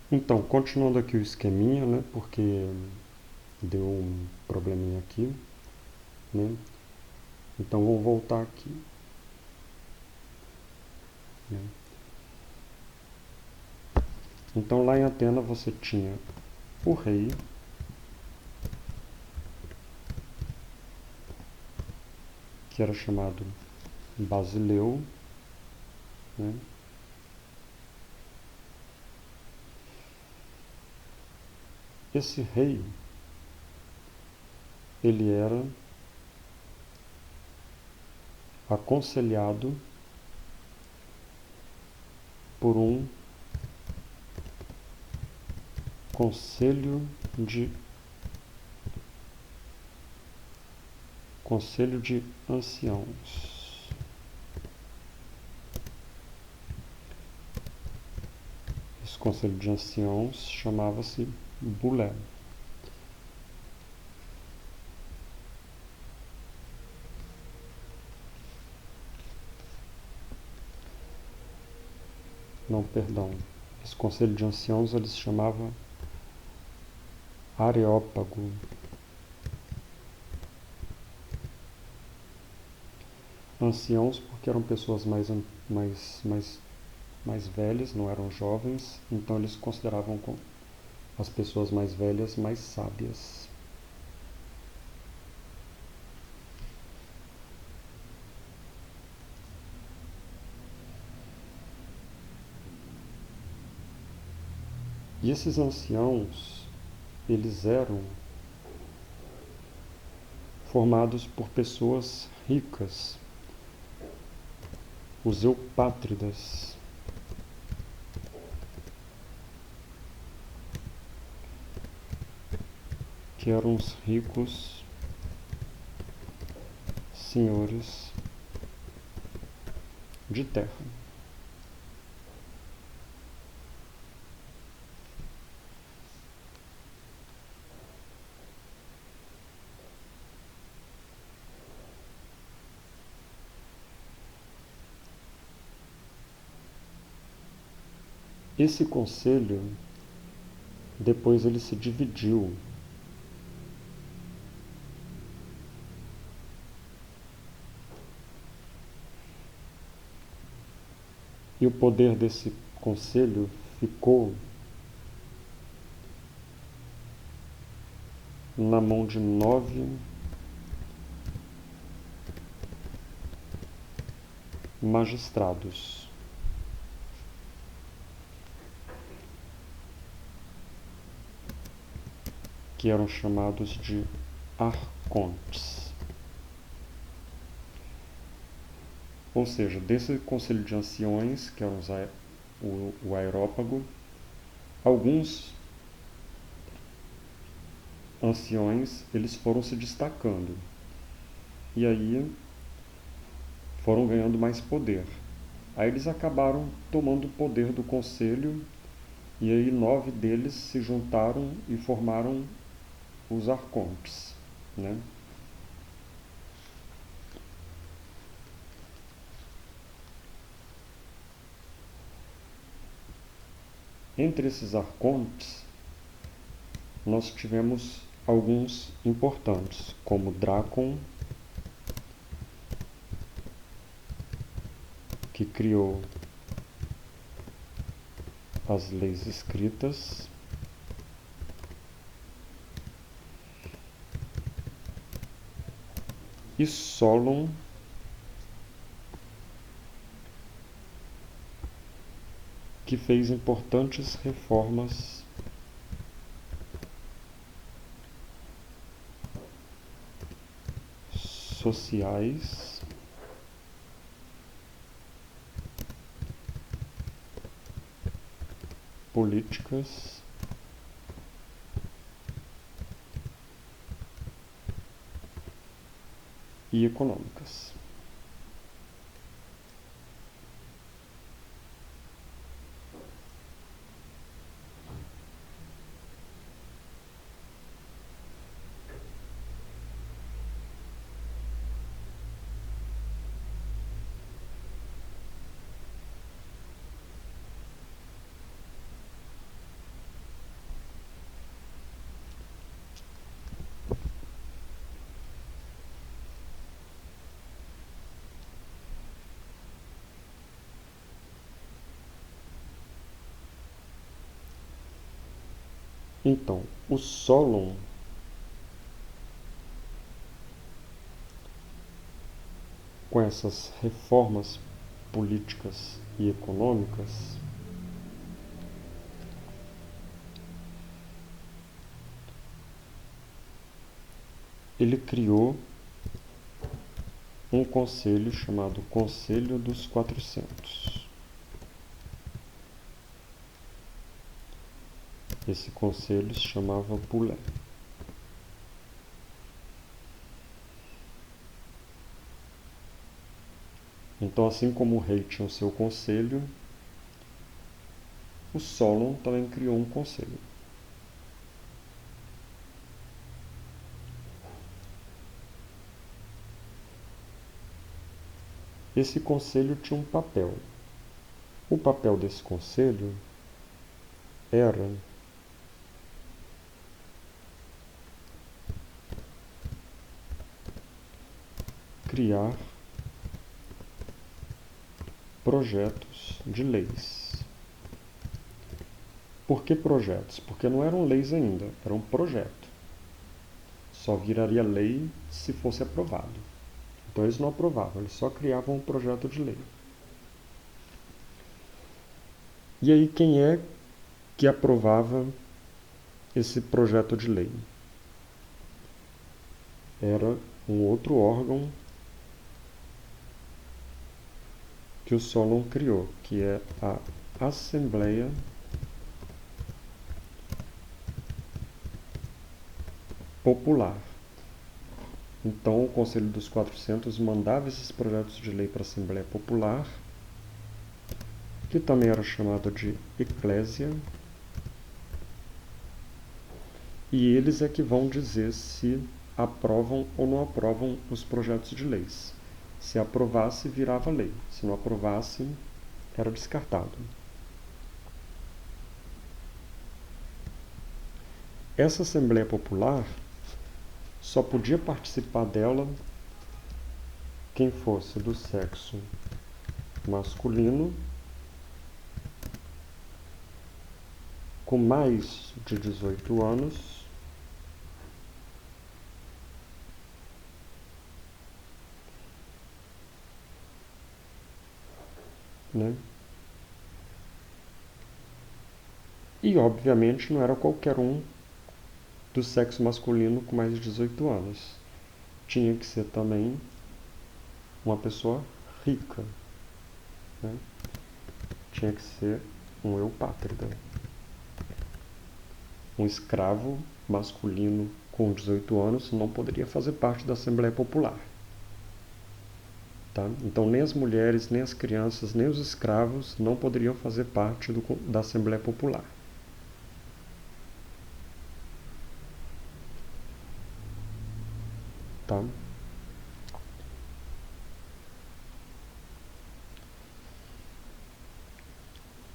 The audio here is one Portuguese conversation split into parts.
Então, continuando aqui o esqueminha, né? Porque deu um probleminha aqui, né? Então, vou voltar aqui, né? Então, lá em Atena você tinha o rei, que era chamado Basileu, né? Esse rei, ele era aconselhado por um conselho de anciãos. Esse conselho de anciãos chamava-se Bulé. Não, perdão. Esse conselho de anciãos ele se chamava Areópago. Anciãos porque eram pessoas mais velhas, não eram jovens, então eles consideravam as pessoas mais velhas mais sábias. E esses anciãos, eles eram formados por pessoas ricas, os eupátridas, que eram os ricos senhores de terra. Esse conselho, depois ele se dividiu. E o poder desse conselho ficou na mão de 9 magistrados, que eram chamados de arcontes. Ou seja, desse conselho de anciões, que eram o aerópago, alguns anciões eles foram se destacando e aí foram ganhando mais poder. Aí eles acabaram tomando o poder do conselho e aí 9 deles se juntaram e formaram os arcontes, né? Entre esses arcontes, nós tivemos alguns importantes, como Drácon, que criou as leis escritas, e Solon, que fez importantes reformas sociais políticas e econômicas. Então, o Solon com essas reformas políticas e econômicas, ele criou um conselho chamado Conselho dos 400. Esse conselho se chamava Bulé. Então, assim como o rei tinha o seu conselho, o Solon também criou um conselho. Esse conselho tinha um papel. O papel desse conselho era criar projetos de leis. Por que projetos? Porque não eram leis ainda, era um projeto. Só viraria lei se fosse aprovado. Então eles não aprovavam, eles só criavam um projeto de lei. E aí quem é que aprovava esse projeto de lei? Era um outro órgão que o Solon criou, que é a Assembleia Popular. Então o Conselho dos 400 mandava esses projetos de lei para a Assembleia Popular, que também era chamada de Eclésia, e eles é que vão dizer se aprovam ou não aprovam os projetos de leis. Se aprovasse, virava lei. Se não aprovasse, era descartado. Essa Assembleia Popular só podia participar dela quem fosse do sexo masculino, com mais de 18 anos, né? E, obviamente, não era qualquer um do sexo masculino com mais de 18 anos. Tinha que ser também uma pessoa rica, né? Tinha que ser um eupátrida. Um escravo masculino com 18 anos não poderia fazer parte da Assembleia Popular. Tá? Então, nem as mulheres, nem as crianças, nem os escravos não poderiam fazer parte da Assembleia Popular. Tá?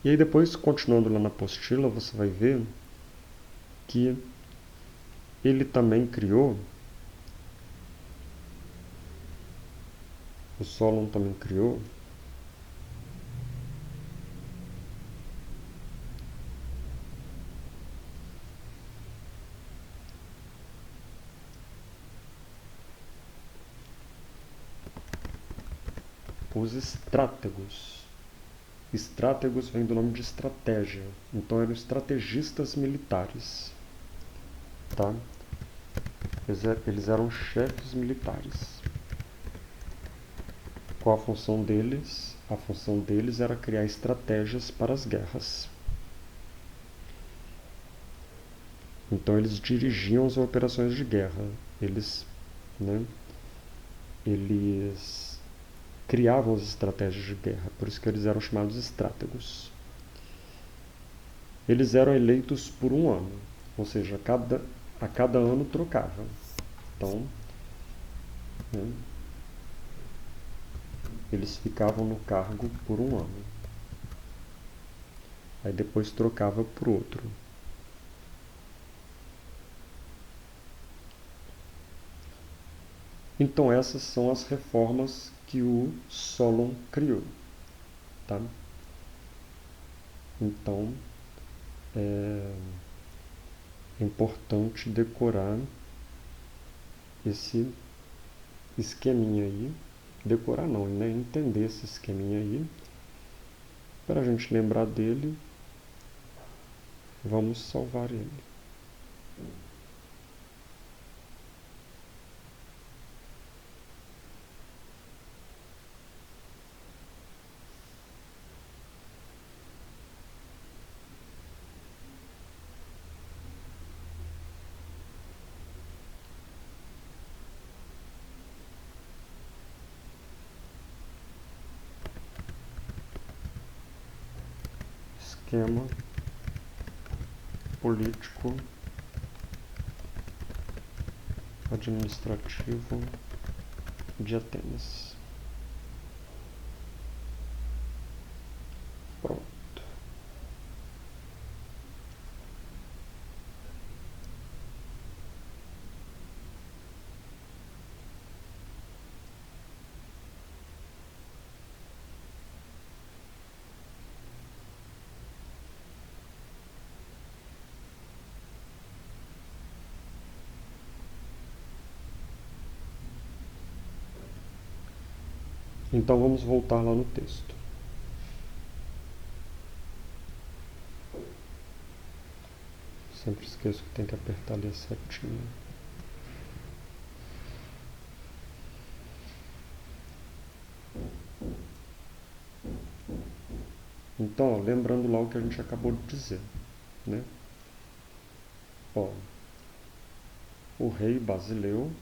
E aí depois, continuando lá na apostila, você vai ver que ele também criou, o Solon também criou, os estrátegos. Estrátegos vem do nome de estratégia, então eram estrategistas militares. Tá? Eles eram chefes militares. Qual a função deles? A função deles era criar estratégias para as guerras. Então eles dirigiam as operações de guerra. Eles criavam as estratégias de guerra, por isso que eles eram chamados estrátegos. Eles eram eleitos por um ano, ou seja, a cada ano trocava. Então, eles ficavam no cargo por um ano. Aí depois trocava por outro. Então essas são as reformas que o Solon criou. Tá? Então, é importante decorar esse esqueminha aí. Decorar não, né? Entender esse esqueminha aí. Para a gente lembrar dele, vamos salvar ele. Esquema político administrativo de Atenas. Pronto. Então vamos voltar lá no texto. Sempre esqueço que tem que apertar ali a setinha. Então, ó, lembrando lá o que a gente acabou de dizer, né? Ó, o rei Basileu,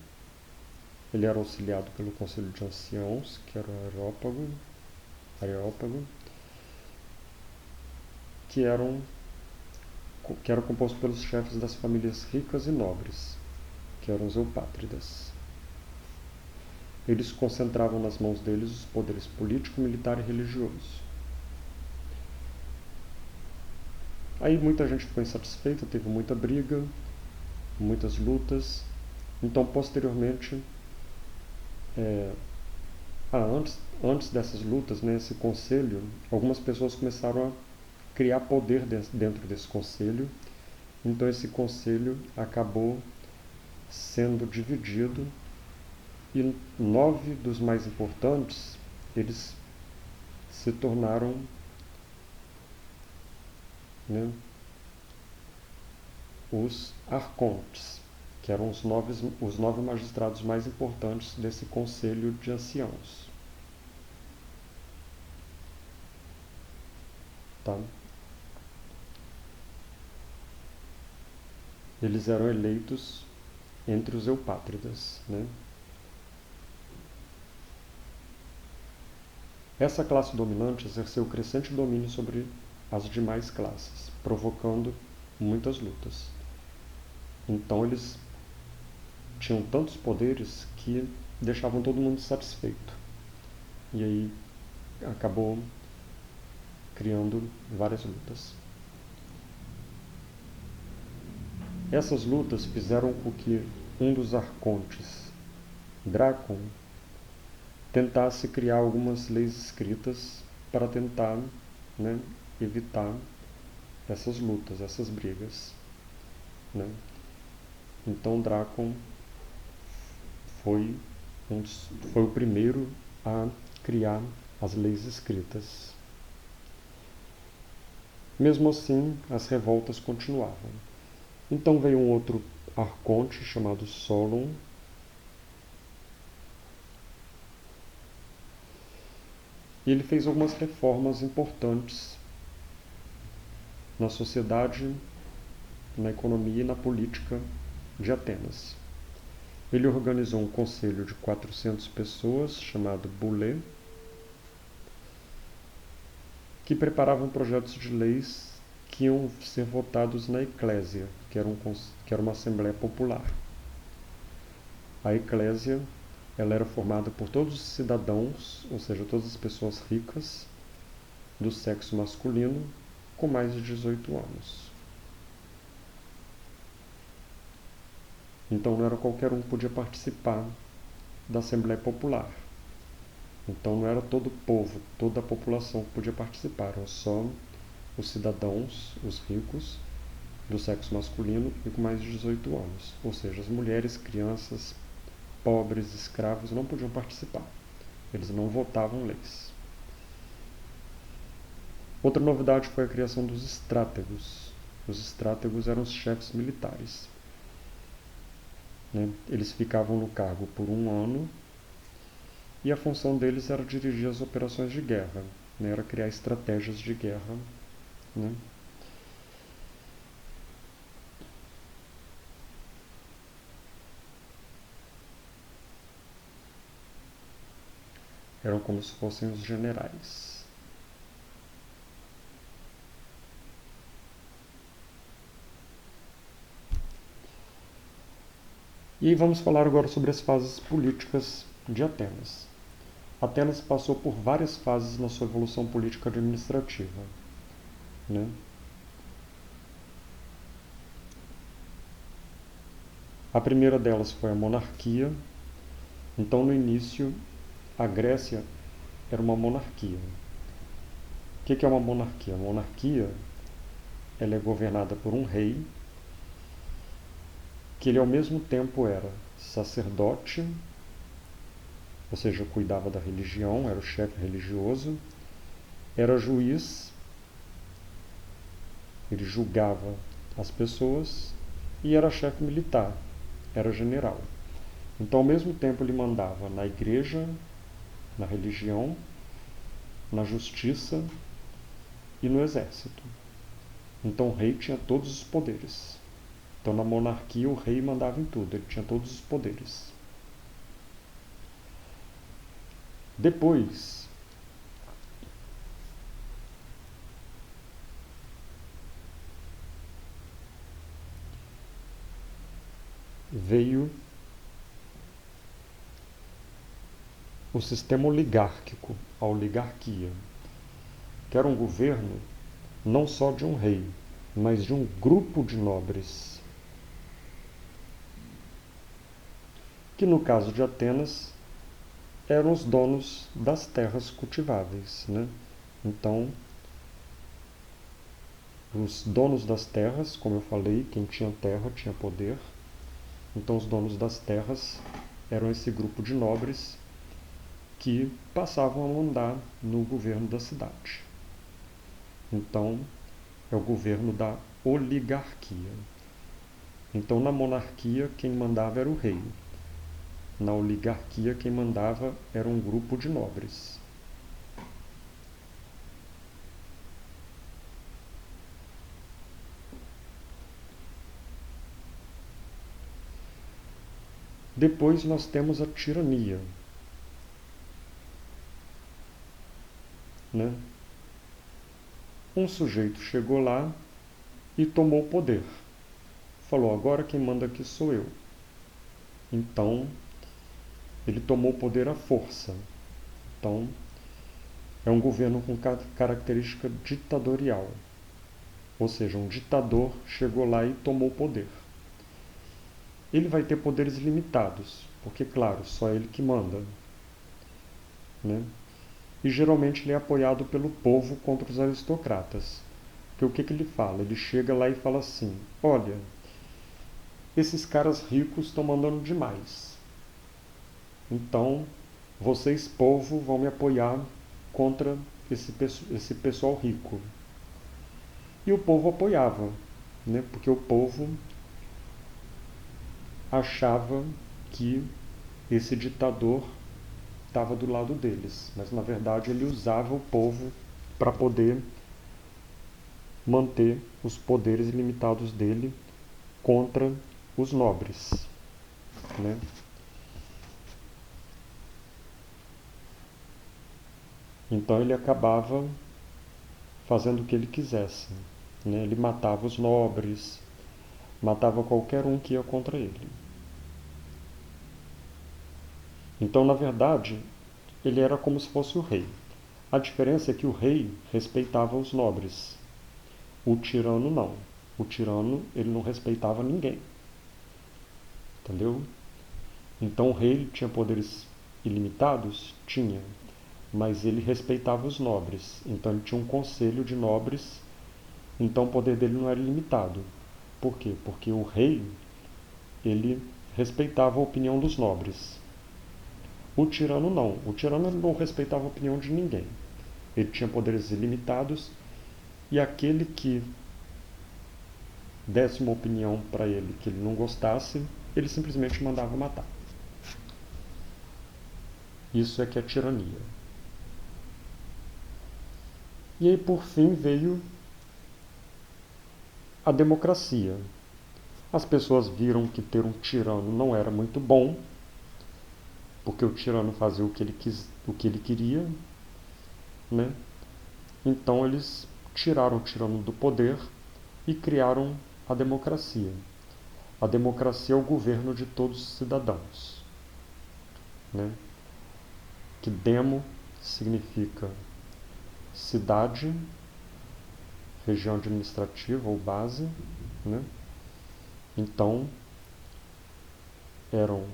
ele era auxiliado pelo conselho de anciãos, que era o Areópago, que era composto pelos chefes das famílias ricas e nobres, que eram os eupátridas. Eles concentravam nas mãos deles os poderes político, militar e religioso. Aí muita gente ficou insatisfeita, teve muita briga, muitas lutas. Então, posteriormente, antes dessas lutas, né, esse conselho, algumas pessoas começaram a criar poder dentro desse conselho. Então, esse conselho acabou sendo dividido e 9 dos mais importantes, eles se tornaram, né, os arcontes, que eram os 9 magistrados mais importantes desse conselho de anciãos. Tá? Eles eram eleitos entre os eupátridas, né? Essa classe dominante exerceu crescente domínio sobre as demais classes, provocando muitas lutas. Então eles tinham tantos poderes que deixavam todo mundo satisfeito. E aí acabou criando várias lutas. Essas lutas fizeram com que um dos arcontes, Drácon, tentasse criar algumas leis escritas para tentar, né, evitar essas lutas, essas brigas, né? Então Drácon foi o primeiro a criar as leis escritas. Mesmo assim, as revoltas continuavam. Então veio um outro arconte chamado Solon, e ele fez algumas reformas importantes na sociedade, na economia e na política de Atenas. Ele organizou um conselho de 400 pessoas, chamado Bulê, que preparavam projetos de leis que iam ser votados na Eclésia, que era uma assembleia popular. A Eclésia, ela era formada por todos os cidadãos, ou seja, todas as pessoas ricas do sexo masculino com mais de 18 anos. Então não era qualquer um que podia participar da Assembleia Popular. Então não era todo o povo, toda a população que podia participar, eram só os cidadãos, os ricos, do sexo masculino e com mais de 18 anos. Ou seja, as mulheres, crianças, pobres, escravos não podiam participar. Eles não votavam leis. Outra novidade foi a criação dos estrátegos. Os estrátegos eram os chefes militares. Eles ficavam no cargo por um ano e a função deles era dirigir as operações de guerra, era criar estratégias de guerra. Eram como se fossem os generais. E vamos falar agora sobre as fases políticas de Atenas. Atenas passou por várias fases na sua evolução política administrativa. A primeira delas foi a monarquia. Então, no início, a Grécia era uma monarquia. O que é uma monarquia? A monarquia ela é governada por um rei, que ele ao mesmo tempo era sacerdote, ou seja, cuidava da religião, era o chefe religioso, era juiz, ele julgava as pessoas, e era chefe militar, era general. Então, ao mesmo tempo, ele mandava na igreja, na religião, na justiça e no exército. Então, o rei tinha todos os poderes. Então, na monarquia, o rei mandava em tudo, ele tinha todos os poderes. Depois, veio o sistema oligárquico, a oligarquia, que era um governo não só de um rei, mas de um grupo de nobres, que no caso de Atenas eram os donos das terras cultiváveis. Então, os donos das terras, como eu falei, quem tinha terra tinha poder. Então, os donos das terras eram esse grupo de nobres que passavam a mandar no governo da cidade. Então, é o governo da oligarquia. Então, na monarquia, quem mandava era o rei. Na oligarquia, quem mandava era um grupo de nobres. Depois nós temos a tirania. Um sujeito chegou lá e tomou o poder. Falou, agora quem manda aqui sou eu. Então, ele tomou o poder à força. Então, é um governo com característica ditatorial. Ou seja, um ditador chegou lá e tomou o poder. Ele vai ter poderes limitados, porque, claro, só ele que manda. E geralmente ele é apoiado pelo povo contra os aristocratas. Porque o que ele fala? Ele chega lá e fala assim, olha, esses caras ricos estão mandando demais. Então, vocês, povo, vão me apoiar contra esse pessoal rico. E o povo apoiava, porque o povo achava que esse ditador estava do lado deles, mas na verdade ele usava o povo para poder manter os poderes ilimitados dele contra os nobres. Então ele acabava fazendo o que ele quisesse. Ele matava os nobres, matava qualquer um que ia contra ele. Então, na verdade, ele era como se fosse o rei. A diferença é que o rei respeitava os nobres. O tirano não. O tirano, ele não respeitava ninguém. Entendeu? Então o rei tinha poderes ilimitados? Tinha. Mas ele respeitava os nobres. Então ele tinha um conselho de nobres. Então o poder dele não era ilimitado. Por quê? Porque o rei, ele respeitava a opinião dos nobres. O tirano não. O tirano não respeitava a opinião de ninguém. Ele tinha poderes ilimitados e aquele que desse uma opinião para ele que ele não gostasse, ele simplesmente mandava matar. Isso é que é tirania. E aí, por fim, veio a democracia. As pessoas viram que ter um tirano não era muito bom, porque o tirano fazia o que ele queria, né? Então eles tiraram o tirano do poder e criaram a democracia. A democracia é o governo de todos os cidadãos, né? Que demo significa cidade, região administrativa ou base, né? Então eram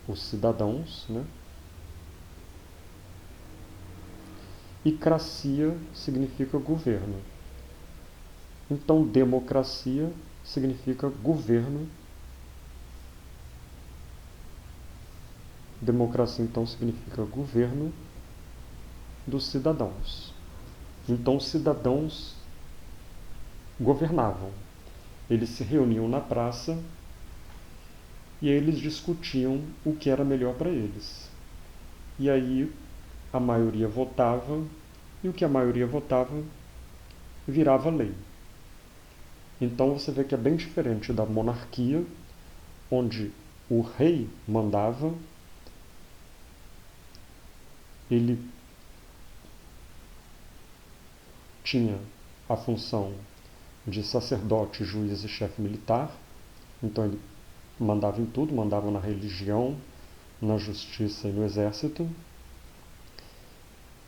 os cidadãos, né? E cracia significa governo. Então democracia significa governo. Democracia então significa governo dos cidadãos. Então os cidadãos governavam. Eles se reuniam na praça e eles discutiam o que era melhor para eles. E aí a maioria votava e o que a maioria votava virava lei. Então você vê que é bem diferente da monarquia, onde o rei mandava, ele tinha a função de sacerdote, juiz e chefe militar, então ele mandava em tudo, mandava na religião, na justiça e no exército,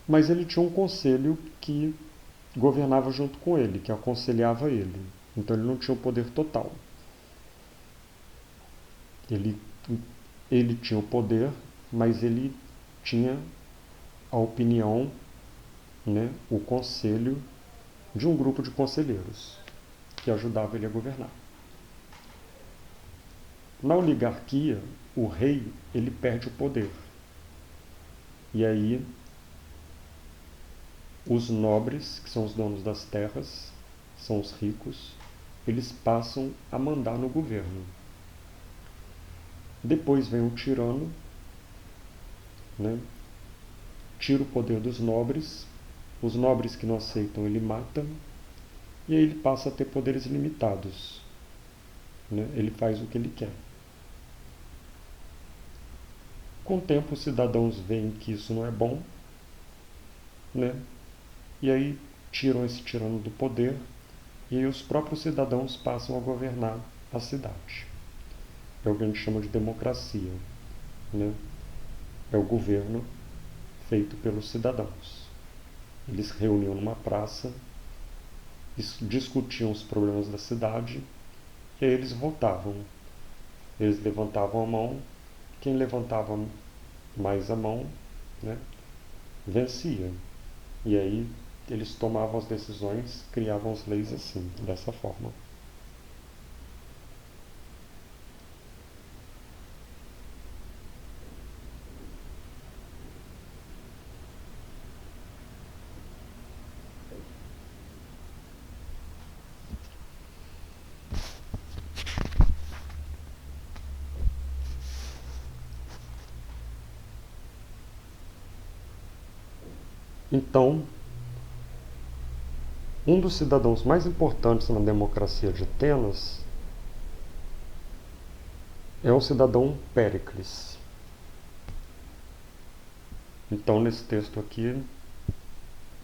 mas ele tinha um conselho que governava junto com ele, que aconselhava ele, então ele não tinha o poder total. Ele tinha o poder, mas ele tinha a opinião, né, o conselho de um grupo de conselheiros que ajudava ele a governar. Na oligarquia, o rei ele perde o poder. E aí os nobres, que são os donos das terras, são os ricos, eles passam a mandar no governo. Depois vem o tirano, né? Tira o poder dos nobres, os nobres que não aceitam ele mata, e aí ele passa a ter poderes limitados, né? Ele faz o que ele quer. Com o tempo os cidadãos veem que isso não é bom, né? E aí tiram esse tirano do poder, e aí os próprios cidadãos passam a governar a cidade. É o que a gente chama de democracia, né? É o governo feito pelos cidadãos. Eles se reuniam numa praça, discutiam os problemas da cidade, e aí eles votavam. Eles levantavam a mão, quem levantava mais a mão, né, vencia. E aí eles tomavam as decisões, criavam as leis assim, dessa forma. Então, um dos cidadãos mais importantes na democracia de Atenas é o cidadão Péricles. Então, nesse texto aqui,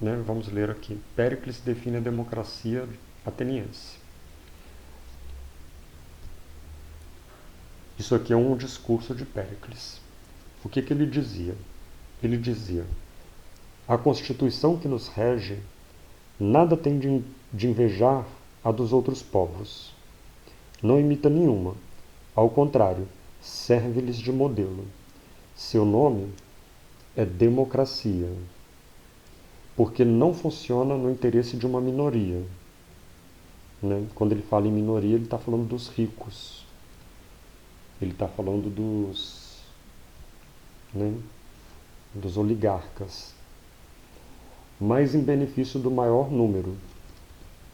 né, vamos ler aqui. Péricles define a democracia ateniense. Isso aqui é um discurso de Péricles. O que ele dizia? Ele dizia: a Constituição que nos rege nada tem de invejar a dos outros povos. Não imita nenhuma. Ao contrário, serve-lhes de modelo. Seu nome é democracia, porque não funciona no interesse de uma minoria, né? Quando ele fala em minoria, ele está falando dos ricos. Ele está falando né, dos oligarcas. Mas em benefício do maior número,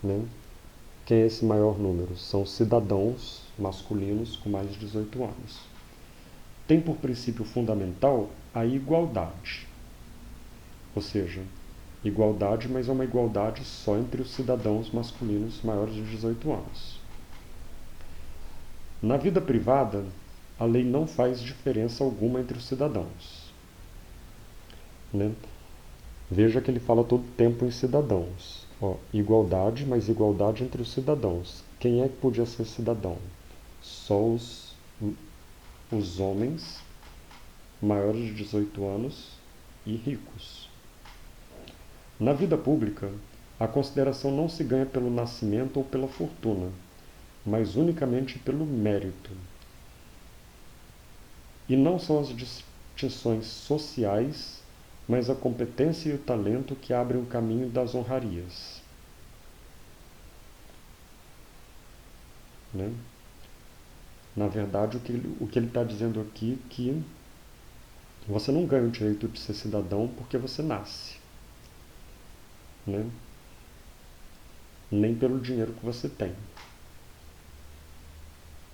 né? Quem é esse maior número? São cidadãos masculinos com mais de 18 anos. Tem por princípio fundamental a igualdade. Ou seja, igualdade, mas é uma igualdade só entre os cidadãos masculinos maiores de 18 anos. Na vida privada, a lei não faz diferença alguma entre os cidadãos, né? Veja que ele fala todo o tempo em cidadãos. Ó, igualdade, mas igualdade entre os cidadãos. Quem é que podia ser cidadão? Só os homens maiores de 18 anos e ricos. Na vida pública, a consideração não se ganha pelo nascimento ou pela fortuna, mas unicamente pelo mérito. E não são as distinções sociais, mas a competência e o talento que abrem o caminho das honrarias. Né? Na verdade, o que ele está dizendo aqui é que você não ganha o direito de ser cidadão porque você nasce. Né? Nem pelo dinheiro que você tem,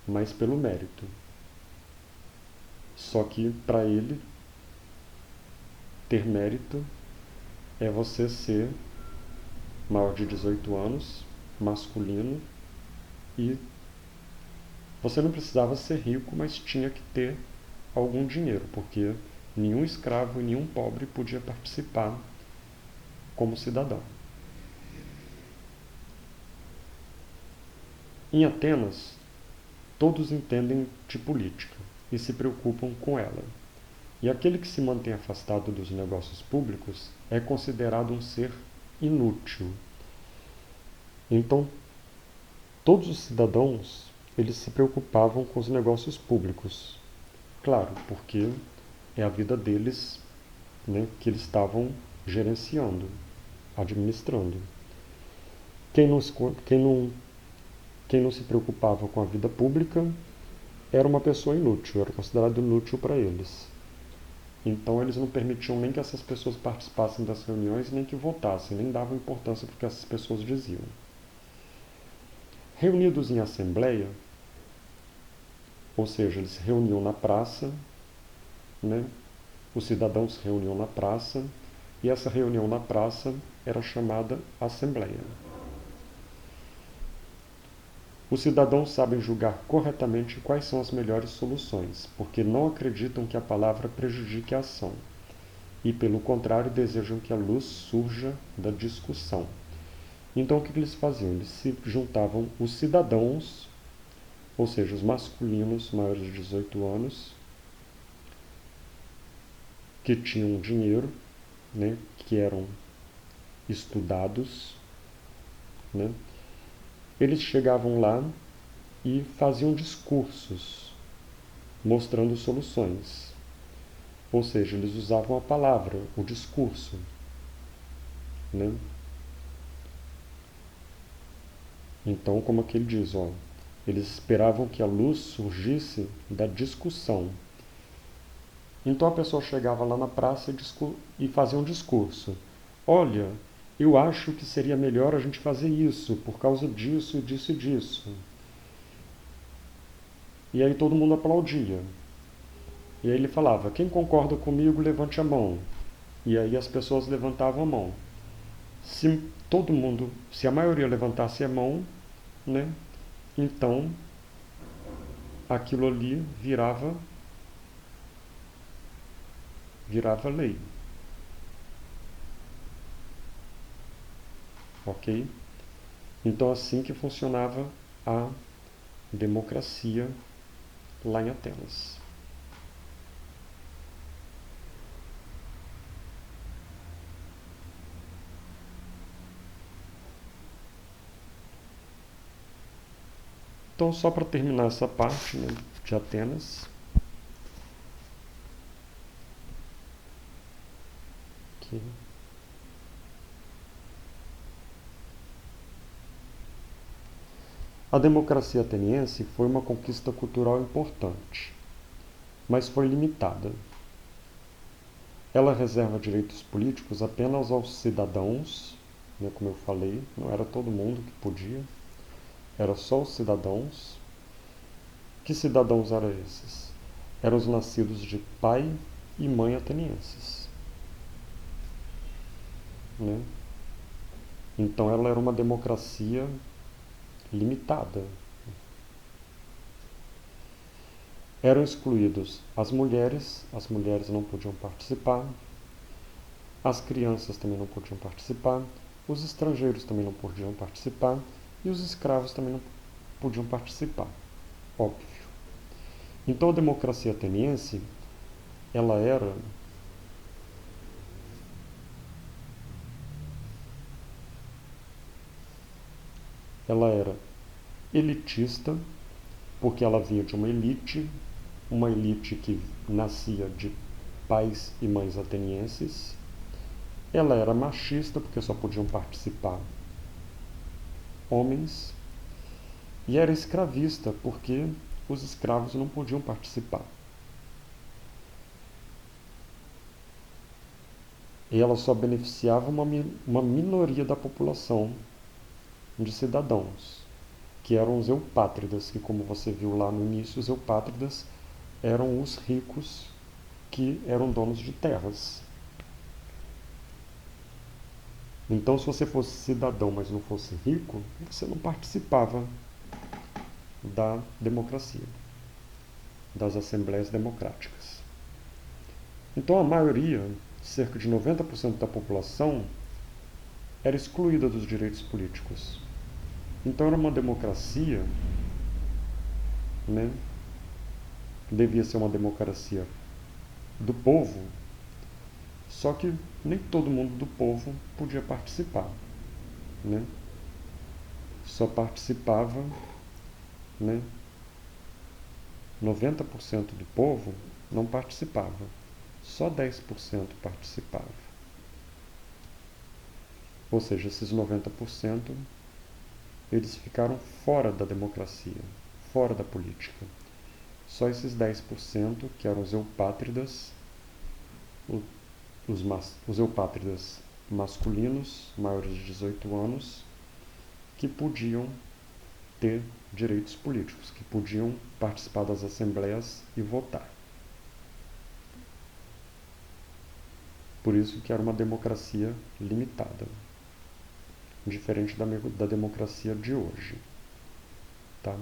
mas pelo mérito. Só que para ele, ter mérito é você ser maior de 18 anos, masculino, e você não precisava ser rico, mas tinha que ter algum dinheiro, porque nenhum escravo e nenhum pobre podia participar como cidadão. Em Atenas, todos entendem de política e se preocupam com ela. E aquele que se mantém afastado dos negócios públicos é considerado um ser inútil. Então, todos os cidadãos, eles se preocupavam com os negócios públicos. Claro, porque é a vida deles, né, que eles estavam gerenciando, administrando. Quem não se preocupava com a vida pública era uma pessoa inútil, era considerado inútil para eles. Então eles não permitiam nem que essas pessoas participassem das reuniões, nem que votassem, nem davam importância para o que essas pessoas diziam. Reunidos em assembleia, ou seja, eles se reuniam na praça, né? Os cidadãos se reuniam na praça, e essa reunião na praça era chamada assembleia. Os cidadãos sabem julgar corretamente quais são as melhores soluções, porque não acreditam que a palavra prejudique a ação, e pelo contrário desejam que a luz surja da discussão. Então o que eles faziam? Eles se juntavam os cidadãos, ou seja, os masculinos maiores de 18 anos, que tinham dinheiro, né, que eram estudados, né, eles chegavam lá e faziam discursos mostrando soluções. Ou seja, eles usavam a palavra, o discurso. Né? Então, como aqui ele diz, ó, eles esperavam que a luz surgisse da discussão. Então a pessoa chegava lá na praça e fazia um discurso. Olha, eu acho que seria melhor a gente fazer isso, por causa disso, disso e disso. E aí todo mundo aplaudia. E aí ele falava, quem concorda comigo, levante a mão. E aí as pessoas levantavam a mão. Se a maioria levantasse a mão, né, então aquilo ali virava lei. Ok? Então assim que funcionava a democracia lá em Atenas. Então, só para terminar essa parte, né, de Atenas. Aqui. A democracia ateniense foi uma conquista cultural importante, mas foi limitada. Ela reserva direitos políticos apenas aos cidadãos, né, como eu falei, não era todo mundo que podia, era só os cidadãos. Que cidadãos eram esses? Eram os nascidos de pai e mãe atenienses. Né? Então ela era uma democracia limitada. Eram excluídos as mulheres não podiam participar, as crianças também não podiam participar, os estrangeiros também não podiam participar e os escravos também não podiam participar, óbvio. Então a democracia ateniense, ela era elitista, porque ela vinha de uma elite que nascia de pais e mães atenienses. Ela era machista, porque só podiam participar homens. E era escravista, porque os escravos não podiam participar. E ela só beneficiava uma minoria da população de cidadãos, que eram os eupátridas, que, como você viu lá no início, os eupátridas eram os ricos que eram donos de terras. Então, se você fosse cidadão, mas não fosse rico, você não participava da democracia, das assembleias democráticas. Então, a maioria, cerca de 90% da população, era excluída dos direitos políticos. Então, era uma democracia, né? Devia ser uma democracia do povo, só que nem todo mundo do povo podia participar, né? Só participava, né? 90% do povo não participava, só 10% participava. Ou seja, esses 90% eles ficaram fora da democracia, fora da política. Só esses 10%, que eram os eupátridas, os eupátridas masculinos, maiores de 18 anos, que podiam ter direitos políticos, que podiam participar das assembleias e votar. Por isso que era uma democracia limitada, diferente da democracia de hoje. Tá?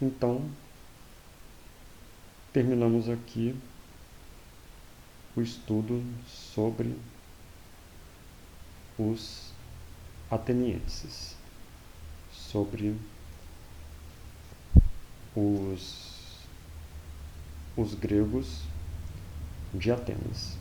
Então, terminamos aqui o estudo sobre os atenienses, sobre os gregos de Atenas.